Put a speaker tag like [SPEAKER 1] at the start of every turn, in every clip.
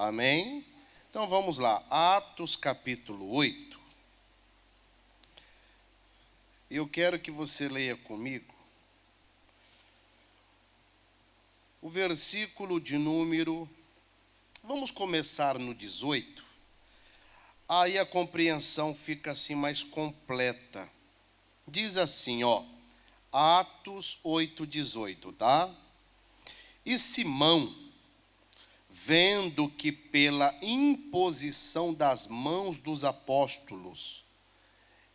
[SPEAKER 1] Amém? Então vamos lá, Atos capítulo 8. Eu quero que você leia comigo o versículo de número, vamos começar no 18, aí a compreensão fica assim mais completa. Diz assim, Atos 8:18, tá? E Simão, vendo que pela imposição das mãos dos apóstolos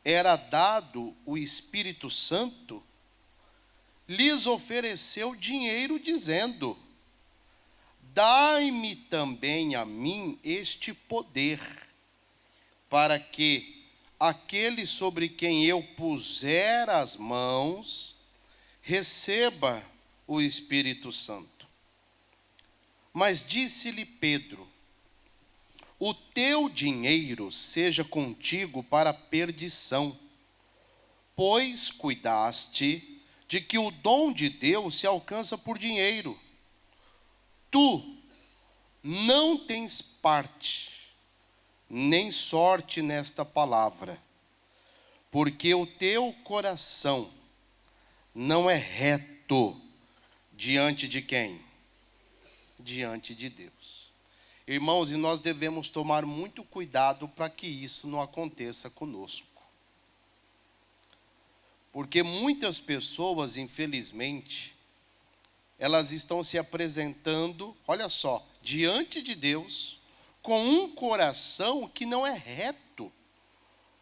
[SPEAKER 1] era dado o Espírito Santo, lhes ofereceu dinheiro, dizendo: dai-me também a mim este poder, para que aquele sobre quem eu puser as mãos receba o Espírito Santo. Mas disse-lhe Pedro: o teu dinheiro seja contigo para a perdição, pois cuidaste de que o dom de Deus se alcança por dinheiro. Tu não tens parte, nem sorte nesta palavra, porque o teu coração não é reto diante de quem? Diante de Deus. Irmãos, e nós devemos tomar muito cuidado para que isso não aconteça conosco. Porque muitas pessoas, infelizmente, elas estão se apresentando, olha só, diante de Deus, com um coração que não é reto,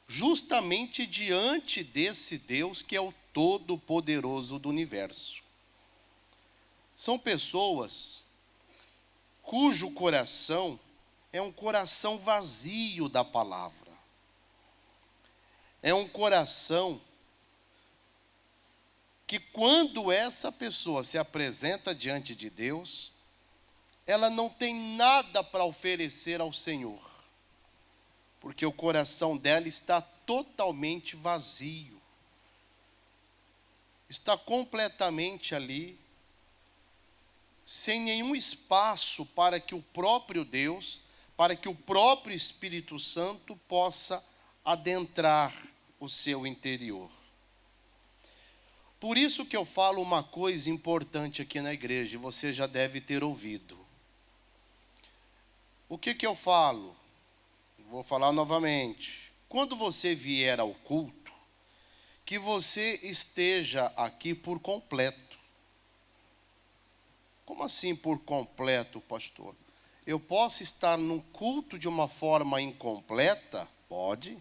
[SPEAKER 1] justamente diante desse Deus que é o Todo-Poderoso do universo. São pessoas cujo coração é um coração vazio da palavra. É um coração que quando essa pessoa se apresenta diante de Deus, ela não tem nada para oferecer ao Senhor, porque o coração dela está totalmente vazio, está completamente ali, sem nenhum espaço para que o próprio Deus, para que o próprio Espírito Santo possa adentrar o seu interior. Por isso que eu falo uma coisa importante aqui na igreja, e você já deve ter ouvido. O que eu falo? Vou falar novamente. Quando você vier ao culto, que você esteja aqui por completo. Como assim por completo, pastor? Eu posso estar num culto de uma forma incompleta? Pode.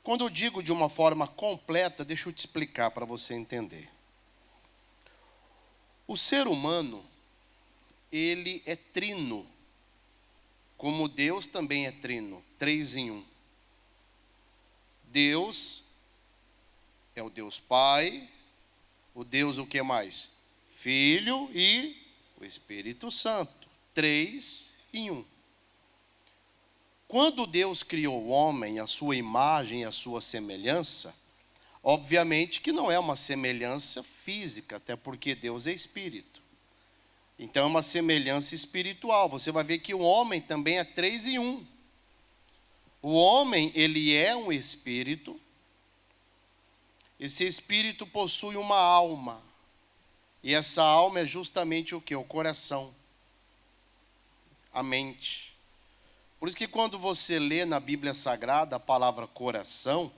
[SPEAKER 1] Quando eu digo de uma forma completa, deixa eu te explicar para você entender. O ser humano, ele é trino, como Deus também é trino, 3 em 1. Deus é o Deus Pai, o Deus o que mais? Filho e o Espírito Santo, 3 em 1. Quando Deus criou o homem, a sua imagem e a sua semelhança, obviamente que não é uma semelhança física, até porque Deus é espírito. Então é uma semelhança espiritual. Você vai ver que o homem também é 3 em 1. O homem, ele é um espírito. Esse espírito possui uma alma. E essa alma é justamente o quê? O coração. A mente. Por isso que quando você lê na Bíblia Sagrada a palavra coração,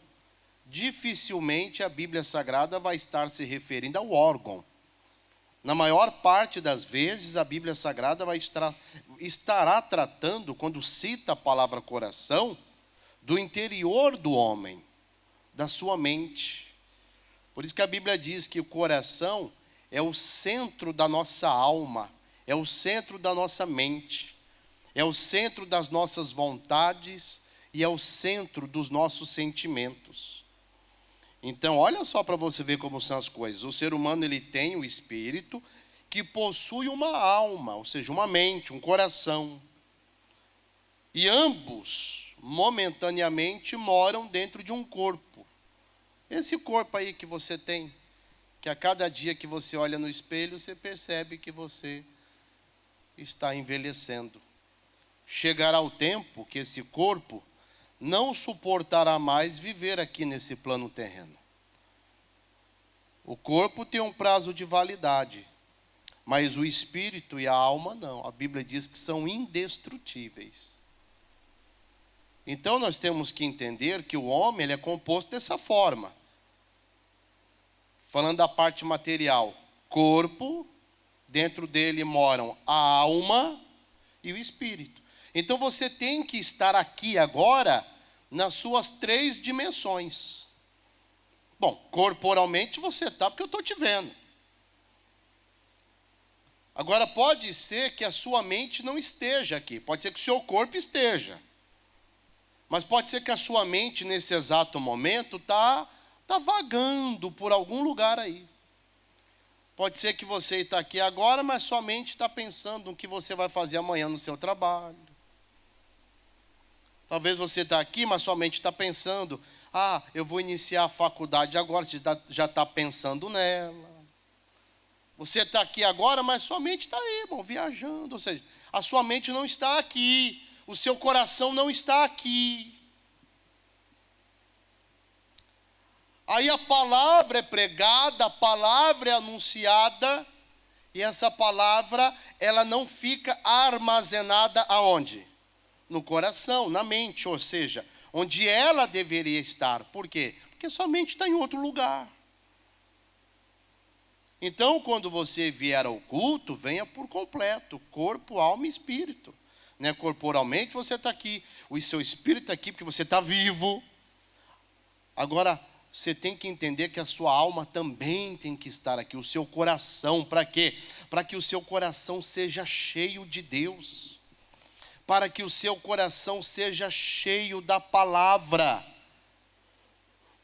[SPEAKER 1] dificilmente a Bíblia Sagrada vai estar se referindo ao órgão. Na maior parte das vezes, a Bíblia Sagrada estará tratando, quando cita a palavra coração, do interior do homem, da sua mente. Por isso que a Bíblia diz que o coração é o centro da nossa alma, é o centro da nossa mente. É o centro das nossas vontades e é o centro dos nossos sentimentos. Então, olha só para você ver como são as coisas. O ser humano, ele tem o espírito que possui uma alma, ou seja, uma mente, um coração. E ambos, momentaneamente, moram dentro de um corpo. Esse corpo aí que você tem, que a cada dia que você olha no espelho, você percebe que você está envelhecendo. chegará o tempo que esse corpo não suportará mais viver aqui nesse plano terreno. O corpo tem um prazo de validade, mas o espírito e a alma não. A Bíblia diz que são indestrutíveis. Então nós temos que entender que o homem ele é composto dessa forma. Falando da parte material, corpo, dentro dele moram a alma e o espírito. Então você tem que estar aqui agora nas suas 3 dimensões. Bom, corporalmente você está porque eu estou te vendo. Agora pode ser que a sua mente não esteja aqui, pode ser que o seu corpo esteja. Mas pode ser que a sua mente nesse exato momento está vagando por algum lugar aí. Pode ser que você está aqui agora, mas sua mente está pensando no que você vai fazer amanhã no seu trabalho. Talvez você está aqui, mas sua mente está pensando, eu vou iniciar a faculdade agora, você já está pensando nela. Você está aqui agora, mas sua mente está aí, irmão, viajando. Ou seja, a sua mente não está aqui, o seu coração não está aqui. Aí a palavra é pregada, a palavra é anunciada, e essa palavra, ela não fica armazenada aonde? No coração, na mente, ou seja, onde ela deveria estar. Por quê? Porque sua mente está em outro lugar. Então, quando você vier ao culto, venha por completo, corpo, alma e espírito. Né? Corporalmente você está aqui, o seu espírito está aqui porque você está vivo. Agora, você tem que entender que a sua alma também tem que estar aqui, o seu coração, para quê? Para que o seu coração seja cheio de Deus, para que o seu coração seja cheio da palavra,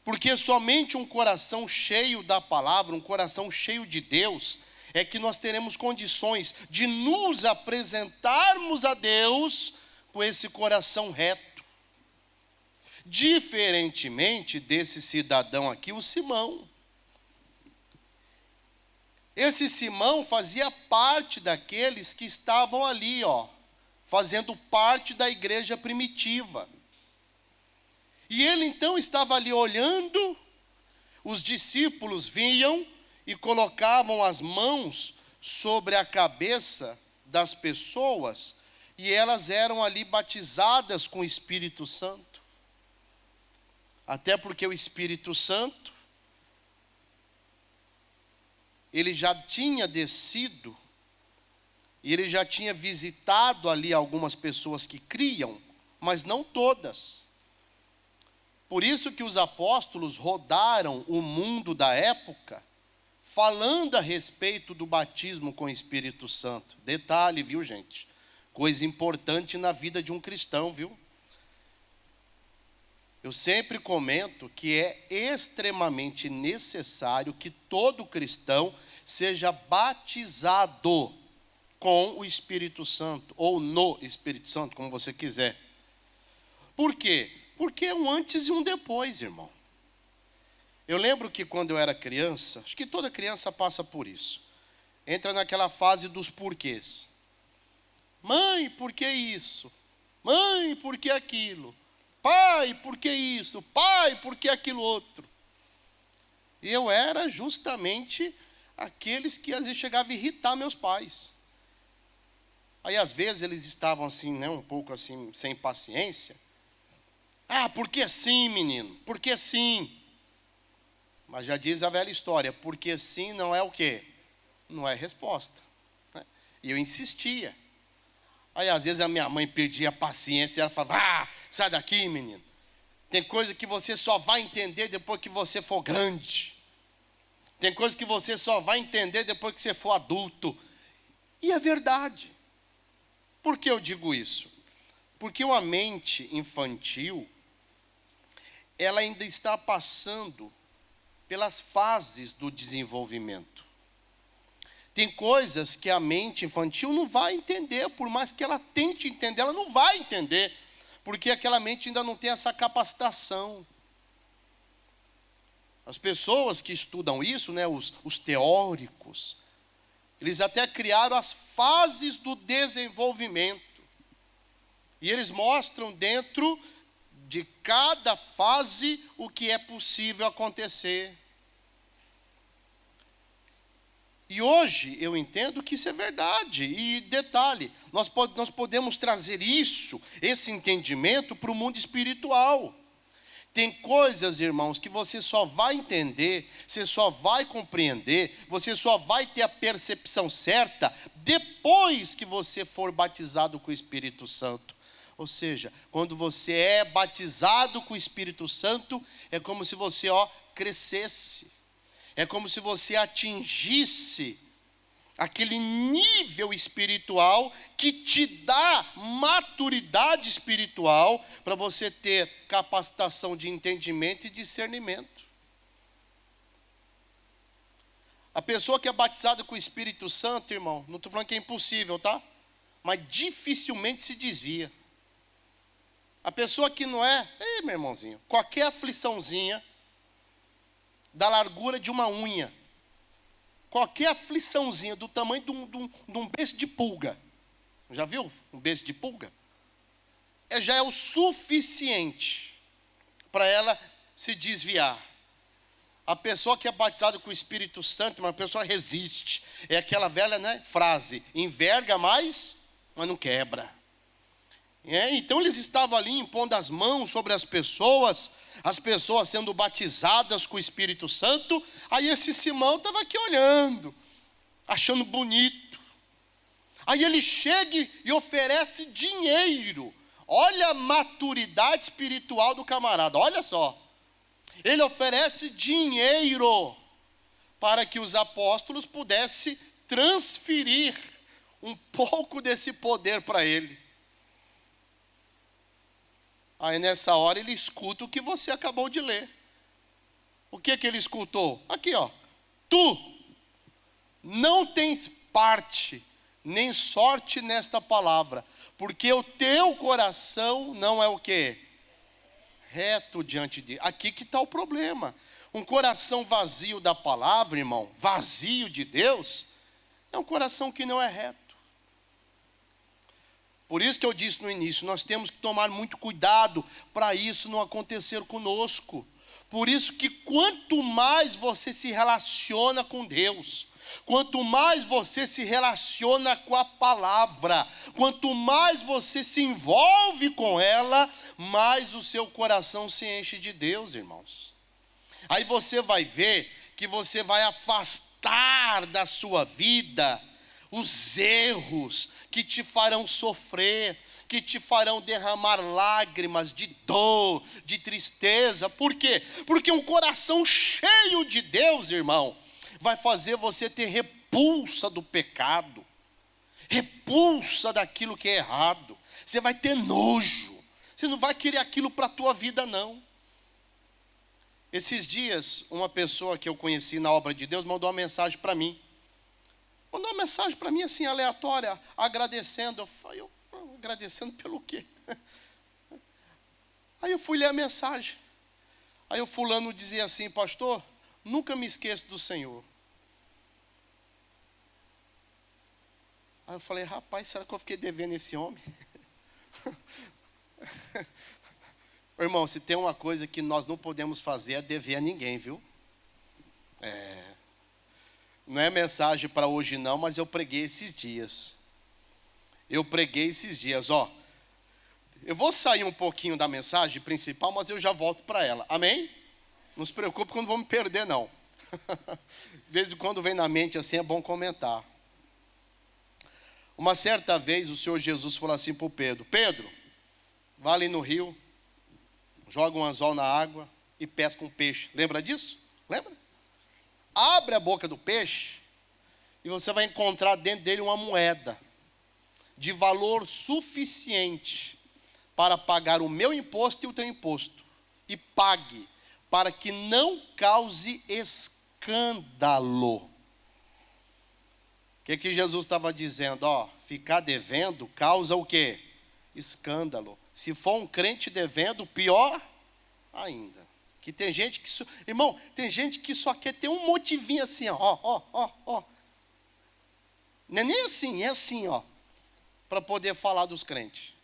[SPEAKER 1] porque somente um coração cheio da palavra, um coração cheio de Deus, é que nós teremos condições de nos apresentarmos a Deus com esse coração reto. Diferentemente desse cidadão aqui, o Simão. Esse Simão fazia parte daqueles que estavam ali, fazendo parte da igreja primitiva. E ele então estava ali olhando, os discípulos vinham e colocavam as mãos sobre a cabeça das pessoas, e elas eram ali batizadas com o Espírito Santo. Até porque o Espírito Santo, ele já tinha descido, e ele já tinha visitado ali algumas pessoas que criam, mas não todas. Por isso que os apóstolos rodaram o mundo da época, falando a respeito do batismo com o Espírito Santo. Detalhe, viu, gente? Coisa importante na vida de um cristão, viu? Eu sempre comento que é extremamente necessário que todo cristão seja batizado com o Espírito Santo, ou no Espírito Santo, como você quiser. Por quê? Porque é um antes e um depois, irmão. Eu lembro que quando eu era criança, acho que toda criança passa por isso, entra naquela fase dos porquês. Mãe, por que isso? Mãe, por que aquilo? Pai, por que isso? Pai, por que aquilo outro? E eu era justamente aqueles que às vezes chegavam a irritar meus pais. Aí às vezes eles estavam assim, né, um pouco assim, sem paciência. Por que sim, menino? Por que sim? Mas já diz a velha história, porque sim não é o quê? Não é resposta. Né? E eu insistia. Aí às vezes a minha mãe perdia a paciência e ela falava, sai daqui, menino. Tem coisa que você só vai entender depois que você for grande. Tem coisa que você só vai entender depois que você for adulto. E é verdade. Por que eu digo isso? Porque uma mente infantil, ela ainda está passando pelas fases do desenvolvimento. Tem coisas que a mente infantil não vai entender, por mais que ela tente entender, ela não vai entender, porque aquela mente ainda não tem essa capacitação. As pessoas que estudam isso, né, os teóricos, eles até criaram as fases do desenvolvimento. E eles mostram dentro de cada fase o que é possível acontecer. E hoje eu entendo que isso é verdade. E detalhe, nós podemos trazer esse entendimento para o mundo espiritual. Tem coisas, irmãos, que você só vai entender, você só vai compreender, você só vai ter a percepção certa depois que você for batizado com o Espírito Santo. Ou seja, quando você é batizado com o Espírito Santo, é como se você, crescesse. É como se você atingisse aquele nível espiritual que te dá maturidade espiritual para você ter capacitação de entendimento e discernimento. A pessoa que é batizada com o Espírito Santo, irmão, não estou falando que é impossível, tá? Mas dificilmente se desvia. A pessoa que não é, meu irmãozinho, qualquer afliçãozinha da largura de uma unha, qualquer afliçãozinha do tamanho de um beijo de pulga, já viu um beijo de pulga? Já é o suficiente para ela se desviar. A pessoa que é batizada com o Espírito Santo, uma pessoa resiste. É aquela velha, frase, enverga mais, mas não quebra. Então eles estavam ali impondo as mãos sobre as pessoas sendo batizadas com o Espírito Santo. Aí esse Simão estava aqui olhando, achando bonito. Aí ele chega e oferece dinheiro. Olha a maturidade espiritual do camarada, olha só. Ele oferece dinheiro para que os apóstolos pudessem transferir um pouco desse poder para ele. Aí nessa hora ele escuta o que você acabou de ler. O que ele escutou? Aqui, tu não tens parte nem sorte nesta palavra, porque o teu coração não é o quê? Reto diante de... Aqui que está o problema. Um coração vazio da palavra, irmão, vazio de Deus, é um coração que não é reto. Por isso que eu disse no início, nós temos que tomar muito cuidado para isso não acontecer conosco. Por isso que quanto mais você se relaciona com Deus, quanto mais você se relaciona com a palavra, quanto mais você se envolve com ela, mais o seu coração se enche de Deus, irmãos. Aí você vai ver que você vai afastar da sua vida os erros que te farão sofrer, que te farão derramar lágrimas de dor, de tristeza. Por quê? Porque um coração cheio de Deus, irmão, vai fazer você ter repulsa do pecado, repulsa daquilo que é errado. Você vai ter nojo, você não vai querer aquilo para a tua vida, não. Esses dias, uma pessoa que eu conheci na obra de Deus mandou uma mensagem para mim. Mandou uma mensagem para mim assim, aleatória, agradecendo. Eu agradecendo pelo quê? Aí eu fui ler a mensagem. Aí o fulano dizia assim, pastor, nunca me esqueço do Senhor. Aí eu falei, rapaz, será que eu fiquei devendo esse homem? Irmão, se tem uma coisa que nós não podemos fazer é dever a ninguém, viu? Não é mensagem para hoje não, mas eu preguei esses dias. Eu vou sair um pouquinho da mensagem principal, mas eu já volto para ela. Amém? Não se preocupe que eu não vou me perder, não. De vez em quando vem na mente assim, é bom comentar. Uma certa vez o Senhor Jesus falou assim para o Pedro, Pedro, vá ali no rio, joga um anzol na água e pesca um peixe. Lembra disso? Lembra? Abre a boca do peixe e você vai encontrar dentro dele uma moeda de valor suficiente para pagar o meu imposto e o teu imposto. E pague, para que não cause escândalo. O que Jesus estava dizendo? Ficar devendo causa o quê? Escândalo. Se for um crente devendo, pior ainda. Que tem gente que... Irmão, tem gente que só quer ter um motivinho assim, ó. Não é nem assim, é assim, ó. Para poder falar dos crentes.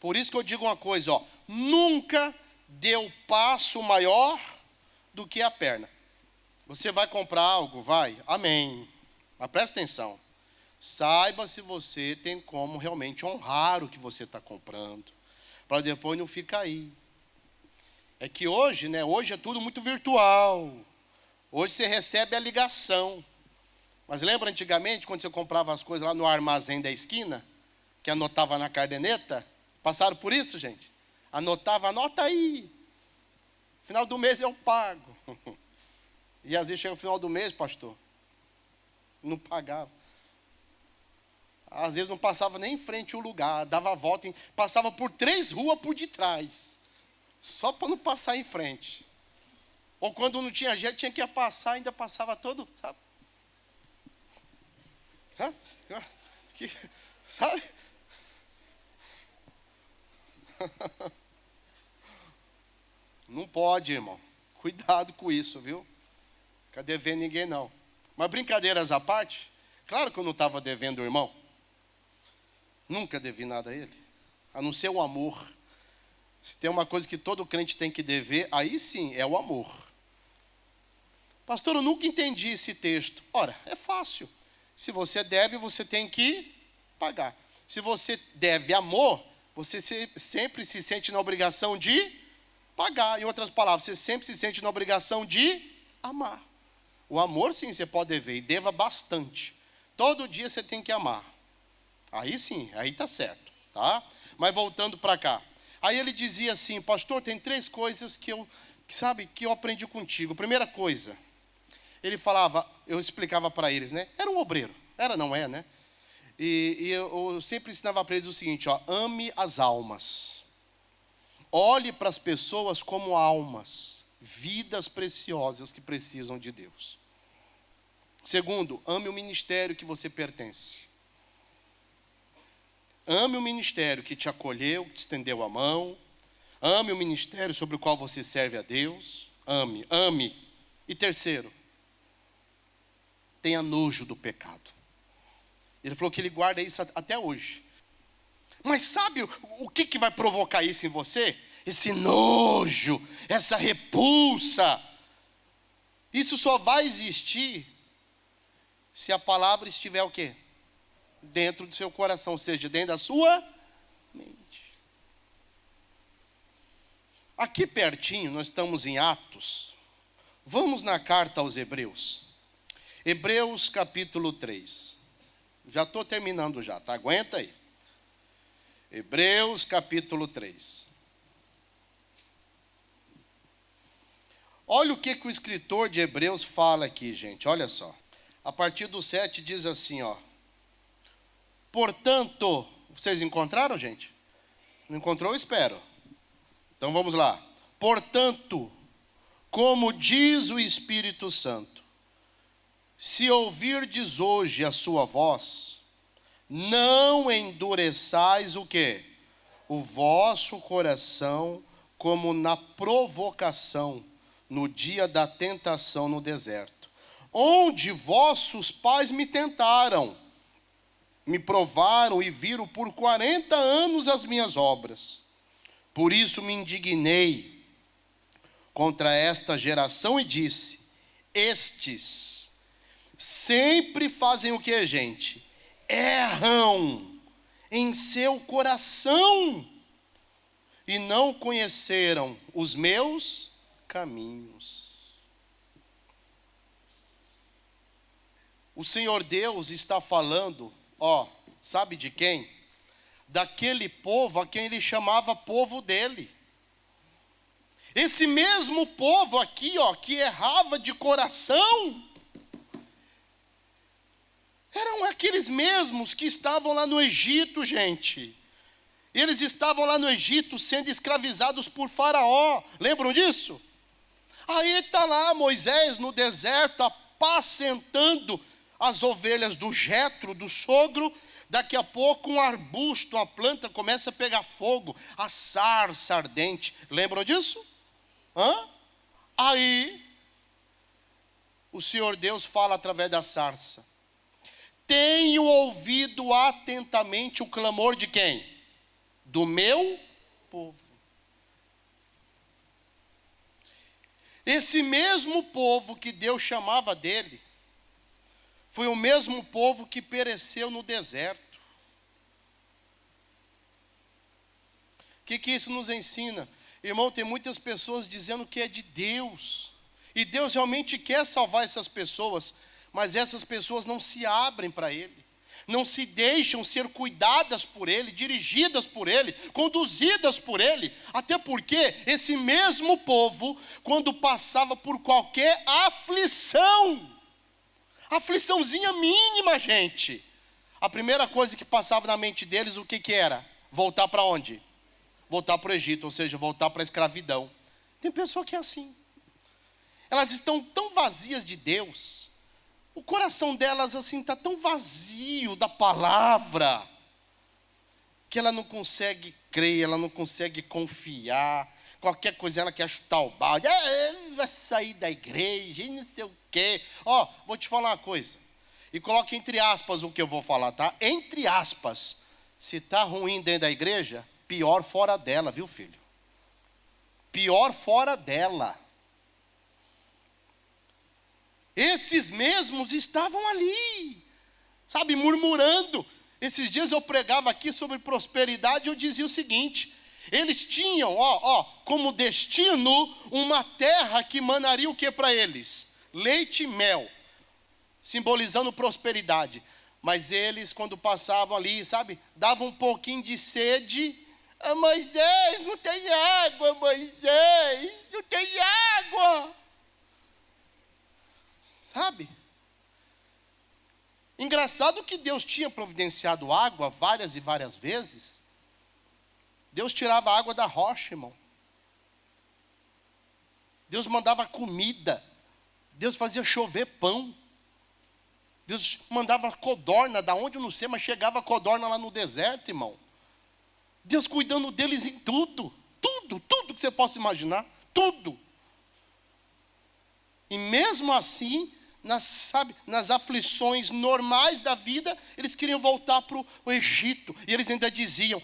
[SPEAKER 1] Por isso que eu digo uma coisa, ó, nunca deu passo maior do que a perna. Você vai comprar algo? Vai? Amém. Mas presta atenção. Saiba se você tem como realmente honrar o que você está comprando. Para depois não ficar aí. É que hoje, né? Hoje é tudo muito virtual. Hoje você recebe a ligação. Mas lembra antigamente, quando você comprava as coisas lá no armazém da esquina, que anotava na caderneta? Passaram por isso, gente? Anotava, anota aí. Final do mês eu pago. E às vezes chega o final do mês, pastor, não pagava. Às vezes não passava nem em frente o lugar, dava a volta, passava por 3 ruas por detrás. Só para não passar em frente. Ou quando não tinha jeito, tinha que passar, ainda passava todo, sabe? Sabe? Não pode, irmão. Cuidado com isso, viu? Fica devendo ninguém, não. Mas brincadeiras à parte, claro que eu não estava devendo o irmão. Nunca devi nada a ele. A não ser o amor. Se tem uma coisa que todo crente tem que dever, aí sim, é o amor. Pastor, eu nunca entendi esse texto. Ora, é fácil. Se você deve, você tem que pagar. Se você deve amor, você sempre se sente na obrigação de pagar. Em outras palavras, você sempre se sente na obrigação de amar. O amor, sim, você pode dever, e deva bastante. Todo dia você tem que amar. Aí sim, aí está certo, tá? Mas voltando para cá. Aí ele dizia assim, pastor, tem 3 coisas que eu aprendi contigo. Primeira coisa, ele falava, eu explicava para eles, né? Era um obreiro, não é, né? E eu sempre ensinava para eles o seguinte, ó, ame as almas. Olhe para as pessoas como almas, vidas preciosas que precisam de Deus. Segundo, ame o ministério que você pertence. Ame o ministério que te acolheu, que te estendeu a mão. Ame o ministério sobre o qual você serve a Deus. Ame. E terceiro, tenha nojo do pecado. Ele falou que ele guarda isso até hoje. Mas sabe o que vai provocar isso em você? Esse nojo, essa repulsa. Isso só vai existir se a palavra estiver o quê? Dentro do seu coração, ou seja, dentro da sua mente. Aqui pertinho, nós estamos em Atos. Vamos na carta aos Hebreus. Hebreus capítulo 3. Já estou terminando já, tá? Aguenta aí. Hebreus capítulo 3. Olha o que o escritor de Hebreus fala aqui, gente. Olha só. A partir do 7 diz assim, ó. Portanto, vocês encontraram, gente? Não encontrou? Eu espero. Então vamos lá. Portanto, como diz o Espírito Santo, se ouvirdes hoje a sua voz, não endureçais o quê? O vosso coração, como na provocação, no dia da tentação no deserto, onde vossos pais me tentaram, me provaram e viram por 40 anos as minhas obras. Por isso me indignei contra esta geração e disse, estes sempre fazem o que, gente? Erram em seu coração e não conheceram os meus caminhos. O Senhor Deus está falando, ó, sabe de quem? Daquele povo a quem ele chamava povo dele. Esse mesmo povo aqui, ó, que errava de coração, eram aqueles mesmos que estavam lá no Egito, gente. Eles estavam lá no Egito sendo escravizados por Faraó. Lembram disso? Aí está lá Moisés no deserto, apacentando as ovelhas do Jetro, do sogro. Daqui a pouco um arbusto, uma planta começa a pegar fogo, a sarça ardente. Lembram disso? Aí o Senhor Deus fala através da sarça. Tenho ouvido atentamente o clamor de quem? do meu povo. Esse mesmo povo que Deus chamava dele, foi o mesmo povo que pereceu no deserto. O que isso nos ensina? Irmão, tem muitas pessoas dizendo que é de Deus. E Deus realmente quer salvar essas pessoas, mas essas pessoas não se abrem para Ele. Não se deixam ser cuidadas por Ele, dirigidas por Ele, conduzidas por Ele. Até porque esse mesmo povo, quando passava por qualquer afliçãozinha mínima, gente, a primeira coisa que passava na mente deles, o que era? Voltar para onde? Voltar para o Egito, ou seja, voltar para a escravidão. Tem pessoa que é assim. Elas estão tão vazias de Deus, o coração delas assim está tão vazio da palavra, que ela não consegue crer, ela não consegue confiar. Qualquer coisa ela quer chutar o balde, vai sair da igreja e não sei o quê. Vou te falar uma coisa, e coloque entre aspas o que eu vou falar, tá? Entre aspas, se está ruim dentro da igreja, pior fora dela, viu, filho? Pior fora dela. Esses mesmos estavam ali, sabe, murmurando. Esses dias eu pregava aqui sobre prosperidade e eu dizia o seguinte: eles tinham, como destino, uma terra que manaria o que para eles? Leite e mel, simbolizando prosperidade. Mas eles, quando passavam ali, sabe, davam um pouquinho de sede. Moisés, não tem água, Moisés, não tem água. Sabe? Engraçado que Deus tinha providenciado água várias e várias vezes. Deus tirava a água da rocha, irmão. Deus mandava comida. Deus fazia chover pão. Deus mandava codorna, da onde eu não sei, mas chegava codorna lá no deserto, irmão. Deus cuidando deles em tudo. Tudo que você possa imaginar. Tudo. E mesmo assim, nas aflições normais da vida, eles queriam voltar para o Egito. E eles ainda diziam: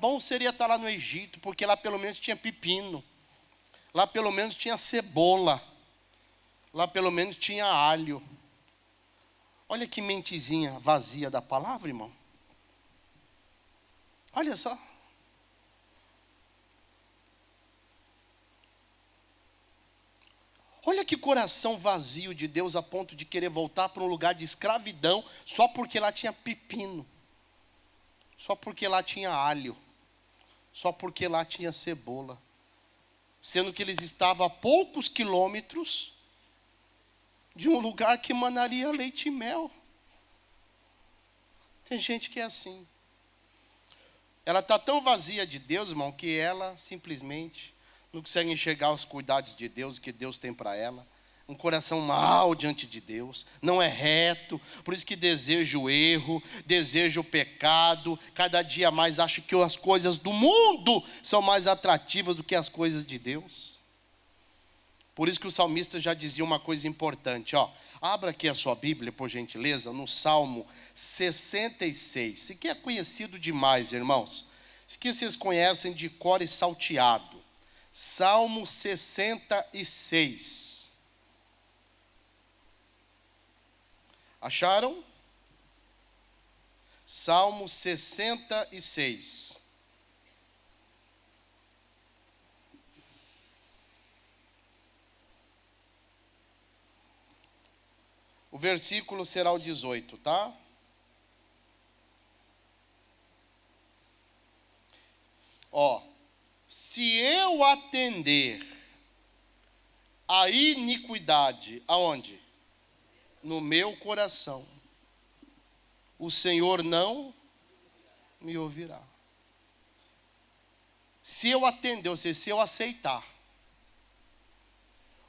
[SPEAKER 1] bom seria estar lá no Egito, porque lá pelo menos tinha pepino. Lá pelo menos tinha cebola. Lá pelo menos tinha alho. Olha que mentezinha vazia da palavra, irmão. Olha só. Olha que coração vazio de Deus a ponto de querer voltar para um lugar de escravidão só porque lá tinha pepino, só porque lá tinha alho, só porque lá tinha cebola, sendo que eles estavam a poucos quilômetros de um lugar que manaria leite e mel. Tem gente que é assim. Ela está tão vazia de Deus, irmão, que ela simplesmente não consegue enxergar os cuidados de Deus, o que Deus tem para ela. Um coração mau diante de Deus, não é reto, por isso que deseja o erro, deseja o pecado, cada dia mais acha que as coisas do mundo são mais atrativas do que as coisas de Deus. Por isso que o salmista já dizia uma coisa importante, abra aqui a sua Bíblia, por gentileza, no Salmo 66. Isso aqui é conhecido demais, irmãos. Isso aqui vocês conhecem de cor e salteado. Salmo 66. Acharam? Salmo 66. O versículo será o 18, tá? Se eu atender a iniquidade, aonde? No meu coração, o Senhor não me ouvirá. Se eu atender, ou seja, se eu aceitar.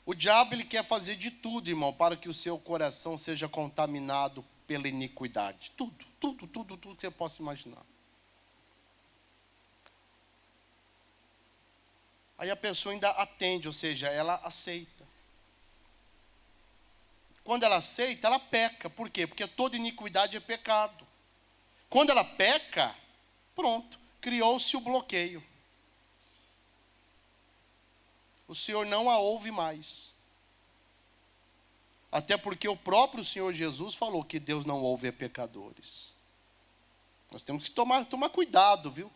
[SPEAKER 1] O diabo, ele quer fazer de tudo, irmão, para que o seu coração seja contaminado pela iniquidade. Tudo que você possa imaginar. Aí a pessoa ainda atende, ou seja, ela aceita. Quando ela aceita, ela peca. Por quê? Porque toda iniquidade é pecado. Quando ela peca, pronto, criou-se o bloqueio. O Senhor não a ouve mais. Até porque o próprio Senhor Jesus falou que Deus não ouve pecadores. Nós temos que tomar cuidado, viu?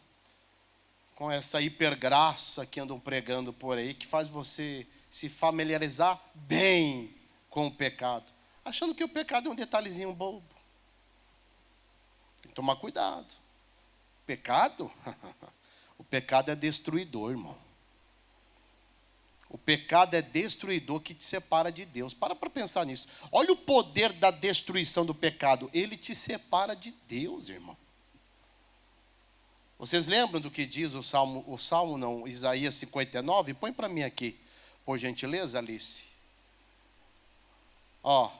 [SPEAKER 1] Com essa hipergraça que andam pregando por aí, que faz você se familiarizar bem com o pecado, achando que o pecado é um detalhezinho bobo. Tem que tomar cuidado. Pecado? O pecado é destruidor, irmão. O pecado é destruidor que te separa de Deus. Para pensar nisso. Olha o poder da destruição do pecado. Ele te separa de Deus, irmão. Vocês lembram do que diz Isaías 59? Põe para mim aqui, por gentileza, Alice. Ó.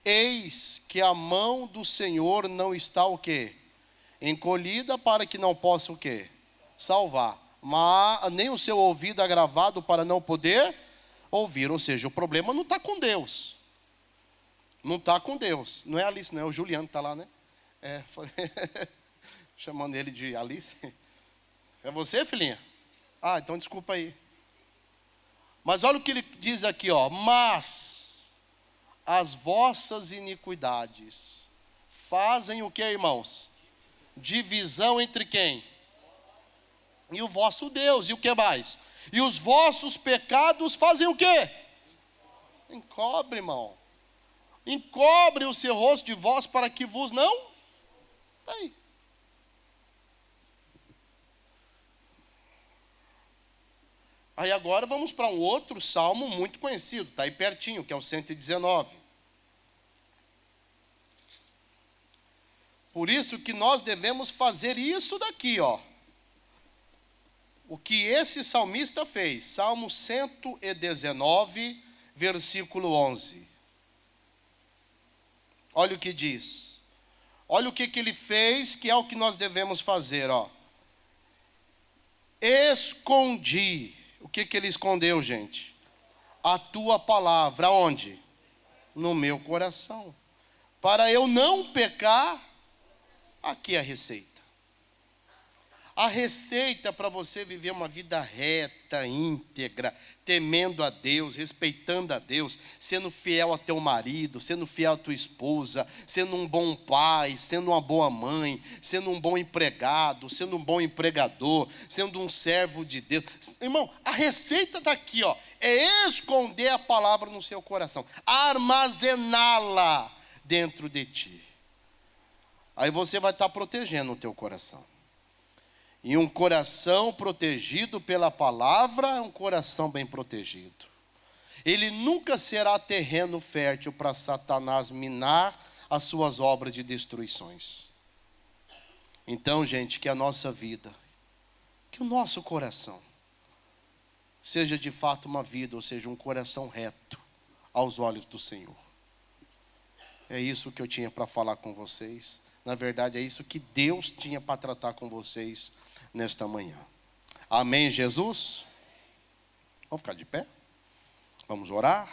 [SPEAKER 1] Eis que a mão do Senhor não está o quê? Encolhida para que não possa o quê? Salvar. Mas nem o seu ouvido agravado para não poder ouvir. Ou seja, o problema não está com Deus. Não está com Deus. Não é Alice, não é o Juliano que está lá, né? Chamando ele de Alice. É você, filhinha? Ah, então desculpa aí. Mas olha o que ele diz aqui, ó. Mas as vossas iniquidades fazem o que, irmãos? Divisão entre quem? E o vosso Deus, e o que mais? E os vossos pecados fazem o quê? Encobre, irmão. Encobre o seu rosto de vós para que vos não... Está aí. Aí agora vamos para um outro salmo muito conhecido, está aí pertinho, que é o 119. Por isso que nós devemos fazer isso daqui, ó. O que esse salmista fez, Salmo 119, versículo 11. Olha o que diz. Olha o que ele fez, que é o que nós devemos fazer, ó. Escondi. O que ele escondeu, gente? A tua palavra, onde? No meu coração. Para eu não pecar, aqui é a receita. A receita para você viver uma vida reta, íntegra, temendo a Deus, respeitando a Deus, sendo fiel ao teu marido, sendo fiel à tua esposa, sendo um bom pai, sendo uma boa mãe, sendo um bom empregado, sendo um bom empregador, sendo um servo de Deus. Irmão, a receita está aqui, ó, é esconder a palavra no seu coração, armazená-la dentro de ti. Aí você vai estar protegendo o teu coração. E um coração protegido pela palavra é um coração bem protegido. Ele nunca será terreno fértil para Satanás minar as suas obras de destruições. Então, gente, que a nossa vida, que o nosso coração, seja de fato uma vida, ou seja, um coração reto aos olhos do Senhor. É isso que eu tinha para falar com vocês. Na verdade, é isso que Deus tinha para tratar com vocês nesta manhã. Amém, Jesus? Vamos ficar de pé? Vamos orar?